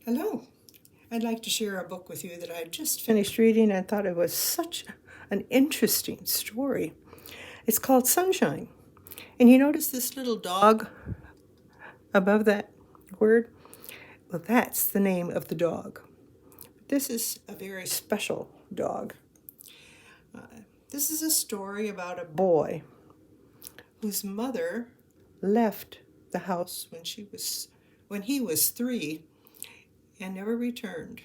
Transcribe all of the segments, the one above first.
Hello. I'd like to share a book with you that I just finished reading and thought it was such an interesting story. It's called Sunshine. And you notice this little dog above that word? Well, that's the name of the dog. This is a very special dog. This is a story about a boy whose mother left the house when he was 3 and never returned.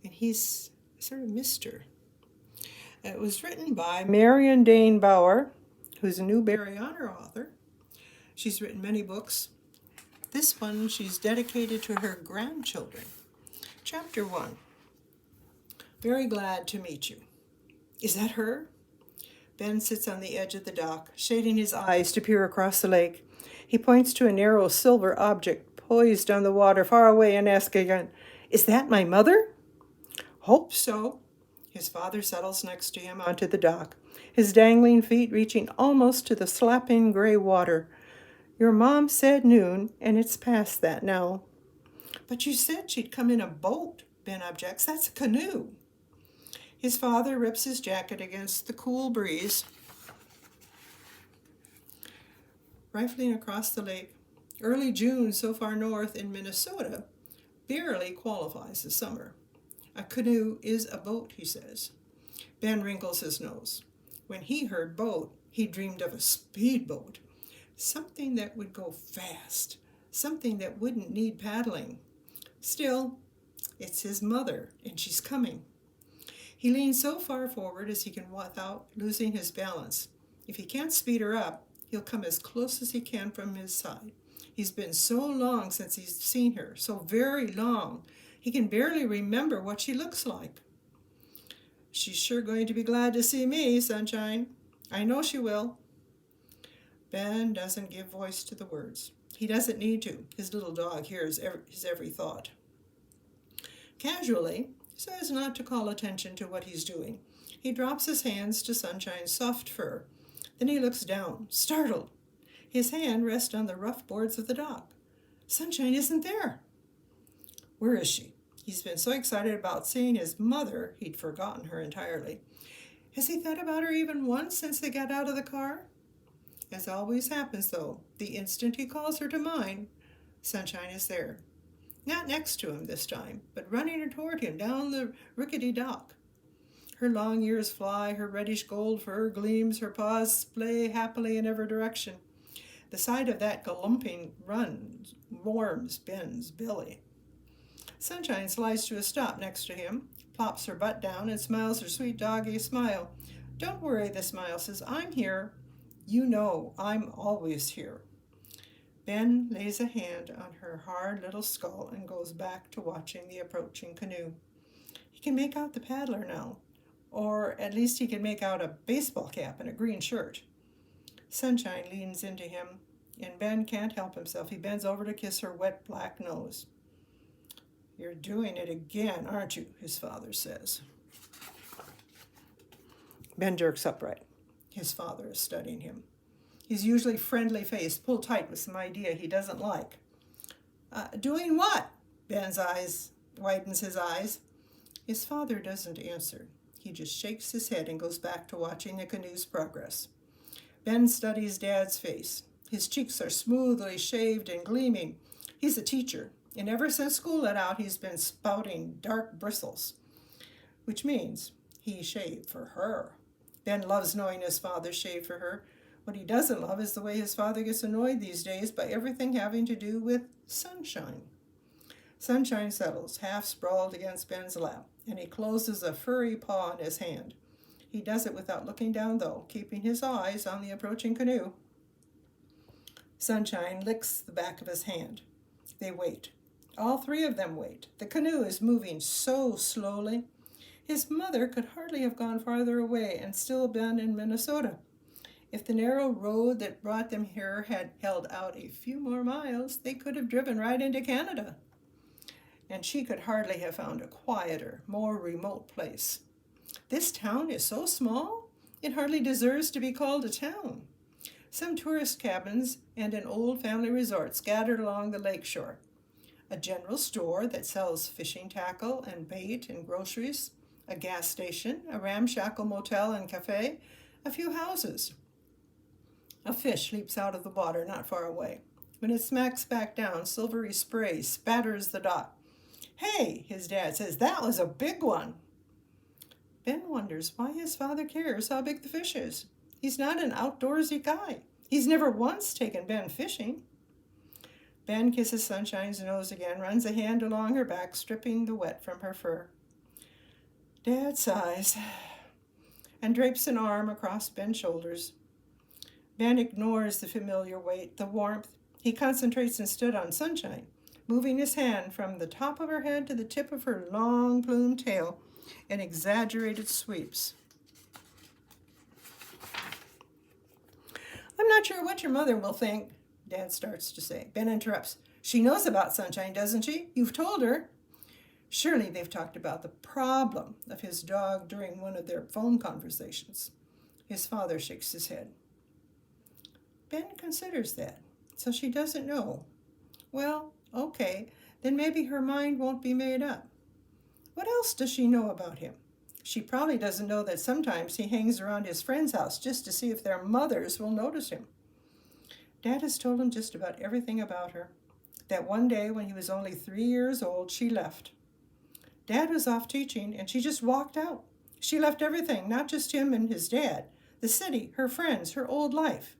And he's sort of missed her. It was written by Marion Dane Bauer, who's a Newbery Honor author. She's written many books. This one she's dedicated to her grandchildren. Chapter 1. Very glad to meet you. Is that her? Ben sits on the edge of the dock, shading his eyes to peer across the lake. He points to a narrow silver object poised on the water far away and asks again, "Is that my mother?" "Hope so." His father settles next to him onto the dock, his dangling feet reaching almost to the slapping gray water. "Your mom said noon, and it's past that now." "But you said she'd come in a boat," Ben objects. "That's a canoe." His father rips his jacket against the cool breeze, rifling across the lake. Early June so far north in Minnesota barely qualifies as summer. "A canoe is a boat," he says. Ben wrinkles his nose. When he heard boat, he dreamed of a speedboat, something that would go fast, something that wouldn't need paddling. Still, it's his mother, and she's coming. He leans so far forward as he can without losing his balance. If he can't speed her up, he'll come as close as he can from his side. He's been so long since he's seen her, so very long, he can barely remember what she looks like. "She's sure going to be glad to see me, Sunshine. I know she will." Ben doesn't give voice to the words. He doesn't need to. His little dog hears his every thought. Casually, so as not to call attention to what he's doing, he drops his hands to Sunshine's soft fur. Then he looks down, startled. His hand rests on the rough boards of the dock. Sunshine isn't there. Where is she? He's been so excited about seeing his mother, he'd forgotten her entirely. Has he thought about her even once since they got out of the car? As always happens, though, the instant he calls her to mind, Sunshine is there. Not next to him this time, but running toward him down the rickety dock. Her long ears fly, her reddish gold fur gleams, her paws splay happily in every direction. The sight of that galumping run warms Ben's belly. Sunshine slides to a stop next to him, plops her butt down, and smiles her sweet doggy smile. "Don't worry," the smile says. "I'm here. You know I'm always here." Ben lays a hand on her hard little skull and goes back to watching the approaching canoe. He can make out the paddler now, or at least he can make out a baseball cap and a green shirt. Sunshine leans into him, and Ben can't help himself. He bends over to kiss her wet black nose. "You're doing it again, aren't you?" his father says. Ben jerks upright. His father is studying him. His usually friendly face pulled tight with some idea he doesn't like. Doing what?" Ben widens his eyes. His father doesn't answer. He just shakes his head and goes back to watching the canoe's progress. Ben studies Dad's face. His cheeks are smoothly shaved and gleaming. He's a teacher, and ever since school let out, he's been spouting dark bristles, which means he shaved for her. Ben loves knowing his father shaved for her. What he doesn't love is the way his father gets annoyed these days by everything having to do with Sunshine. Sunshine settles, half sprawled against Ben's lap, and he closes a furry paw in his hand. He does it without looking down, though, keeping his eyes on the approaching canoe. Sunshine licks the back of his hand. They wait. All three of them wait. The canoe is moving so slowly. His mother could hardly have gone farther away and still been in Minnesota. If the narrow road that brought them here had held out a few more miles, they could have driven right into Canada. And she could hardly have found a quieter, more remote place. This town is so small, it hardly deserves to be called a town. Some tourist cabins and an old family resort scattered along the lake shore. a general store that sells fishing tackle and bait and groceries, a gas station, a ramshackle motel and cafe, a few houses. A fish leaps out of the water not far away. When it smacks back down, silvery spray spatters the dock. "Hey," his dad says, "that was a big one." Ben wonders why his father cares how big the fish is. He's not an outdoorsy guy. He's never once taken Ben fishing. Ben kisses Sunshine's nose again, runs a hand along her back, stripping the wet from her fur. Dad sighs and drapes an arm across Ben's shoulders. Ben ignores the familiar weight, the warmth. He concentrates instead on Sunshine, moving his hand from the top of her head to the tip of her long plumed tail in exaggerated sweeps. "I'm not sure what your mother will think," Dad starts to say. Ben interrupts. "She knows about Sunshine, doesn't she? You've told her." Surely they've talked about the problem of his dog during one of their phone conversations. His father shakes his head. Ben considers that, so she doesn't know. Well, okay, then maybe her mind won't be made up. What else does she know about him? She probably doesn't know that sometimes he hangs around his friend's house just to see if their mothers will notice him. Dad has told him just about everything about her. That one day when he was only 3 years old, she left. Dad was off teaching and she just walked out. She left everything, not just him and his dad, the city, her friends, her old life.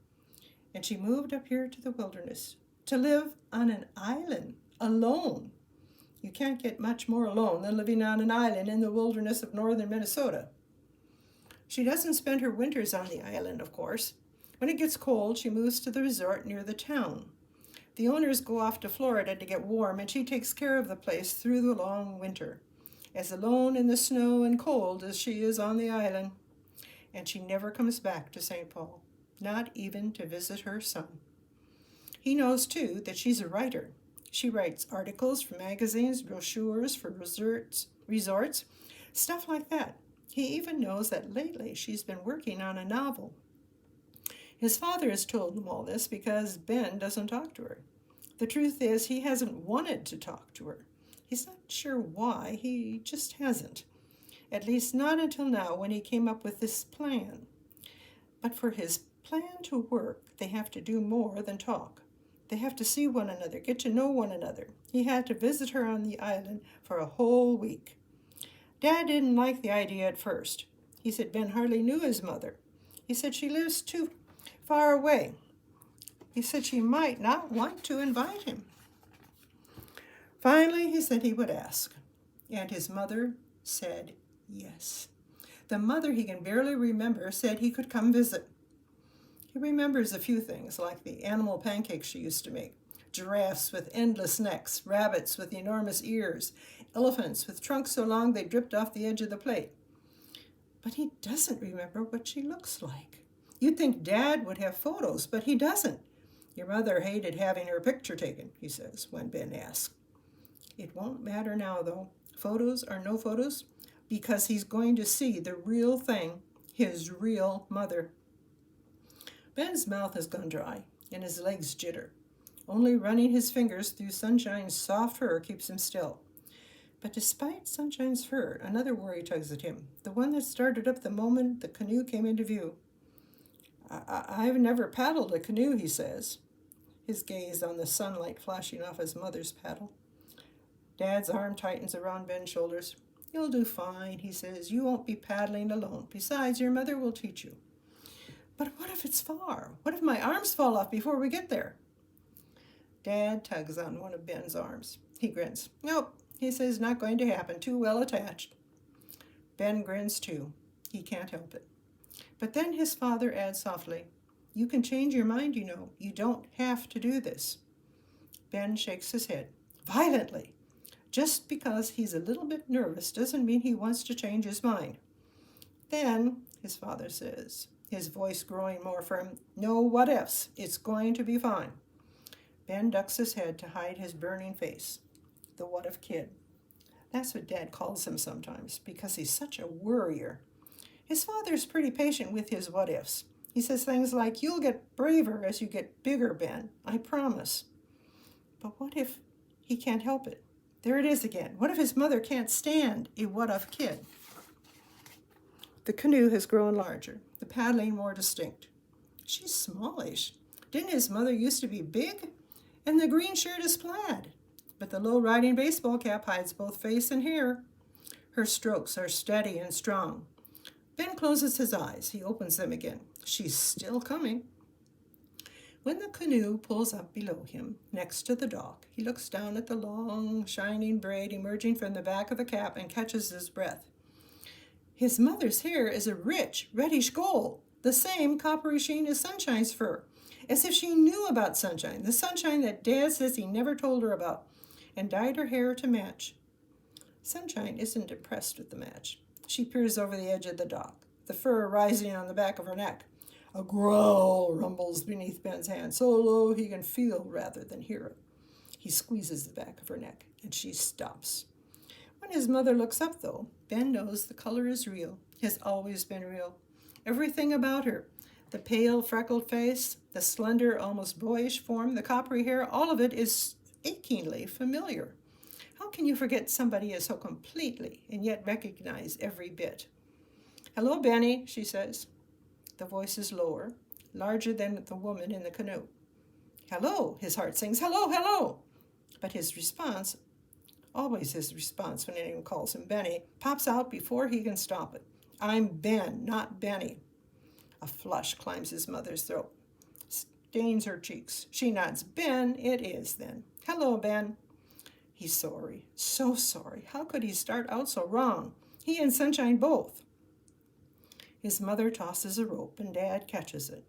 And she moved up here to the wilderness to live on an island, alone. You can't get much more alone than living on an island in the wilderness of northern Minnesota. She doesn't spend her winters on the island, of course. When it gets cold, she moves to the resort near the town. The owners go off to Florida to get warm, and she takes care of the place through the long winter, as alone in the snow and cold as she is on the island. And she never comes back to St. Paul, not even to visit her son. He knows, too, that she's a writer. She writes articles for magazines, brochures for resorts, stuff like that. He even knows that lately she's been working on a novel. His father has told him all this because Ben doesn't talk to her. The truth is, he hasn't wanted to talk to her. He's not sure why, he just hasn't. At least not until now when he came up with this plan. But for his plan to work, they have to do more than talk. They have to see one another, get to know one another. He had to visit her on the island for a whole week. Dad didn't like the idea at first. He said Ben hardly knew his mother. He said she lives too far away. He said she might not want to invite him. Finally, he said he would ask, and his mother said yes. The mother he can barely remember said he could come visit. He remembers a few things, like the animal pancakes she used to make, giraffes with endless necks, rabbits with enormous ears, elephants with trunks so long they dripped off the edge of the plate. But he doesn't remember what she looks like. You'd think Dad would have photos, but he doesn't. Your mother hated having her picture taken, he says, when Ben asks. It won't matter now, though. Photos or no photos, because he's going to see the real thing, his real mother. Ben's mouth has gone dry, and his legs jitter. Only running his fingers through Sunshine's soft fur keeps him still. But despite Sunshine's fur, another worry tugs at him, the one that started up the moment the canoe came into view. I've never paddled a canoe, he says, his gaze on the sunlight flashing off his mother's paddle. Dad's arm tightens around Ben's shoulders. You'll do fine, he says. You won't be paddling alone. Besides, your mother will teach you. But what if it's far? What if my arms fall off before we get there? Dad tugs on one of Ben's arms. He grins. Nope, he says, not going to happen. Too well attached. Ben grins too. He can't help it. But then his father adds softly, you can change your mind, you know. You don't have to do this. Ben shakes his head violently. Just because he's a little bit nervous doesn't mean he wants to change his mind. Then, his father says, his voice growing more firm, no what ifs. It's going to be fine. Ben ducks his head to hide his burning face. The what if kid. That's what Dad calls him sometimes because he's such a worrier. His father's pretty patient with his what ifs. He says things like, you'll get braver as you get bigger, Ben. I promise. But what if He can't help it. There it is again. What if his mother can't stand a what-if kid? The canoe has grown larger, the paddling more distinct. She's smallish. Didn't his mother used to be big? And the green shirt is plaid. But the low-riding baseball cap hides both face and hair. Her strokes are steady and strong. Ben closes his eyes. He opens them again. She's still coming. When the canoe pulls up below him, next to the dock, he looks down at the long, shining braid emerging from the back of the cap and catches his breath. His mother's hair is a rich, reddish gold, the same coppery sheen as Sunshine's fur, as if she knew about Sunshine, the Sunshine that Dad says he never told her about, and dyed her hair to match. Sunshine isn't impressed with the match. She peers over the edge of the dock, the fur rising on the back of her neck. A growl rumbles beneath Ben's hand, so low he can feel rather than hear it. He squeezes the back of her neck, and she stops. When his mother looks up, though, Ben knows the color is real, has always been real. Everything about her, the pale, freckled face, the slender, almost boyish form, the coppery hair, all of it is achingly familiar. How can you forget somebody so completely and yet recognize every bit? "Hello, Benny," she says. The voice is lower, larger than the woman in the canoe. "Hello," his heart sings, "hello, hello." But his response, always his response when anyone calls him Benny, pops out before he can stop it. "I'm Ben, not Benny." A flush climbs his mother's throat, stains her cheeks. She nods. "Ben, it is then. Hello, Ben." He's sorry, so sorry. How could he start out so wrong? He and Sunshine both. His mother tosses a rope and Dad catches it.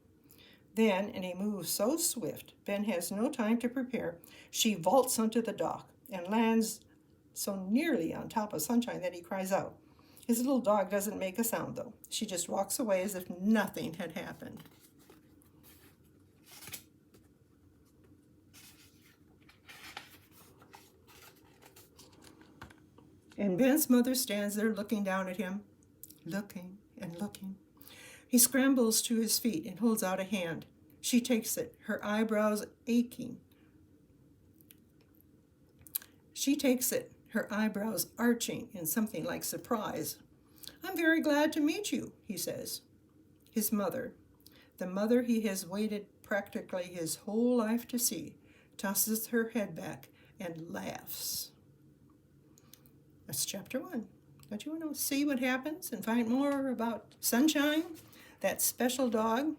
Then, in a move so swift, Ben has no time to prepare, she vaults onto the dock and lands so nearly on top of Sunshine that he cries out. His little dog doesn't make a sound, though. She just walks away as if nothing had happened. And Ben's mother stands there looking down at him, looking and looking. He scrambles to his feet and holds out a hand. She takes it, her eyebrows aching. She takes it, her eyebrows arching in something like surprise. "I'm very glad to meet you," he says. His mother, the mother he has waited practically his whole life to see, tosses her head back and laughs. That's chapter 1. Don't you want to see what happens and find more about Sunshine, that special dog?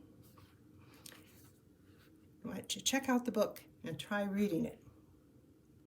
Why don't you check out the book and try reading it.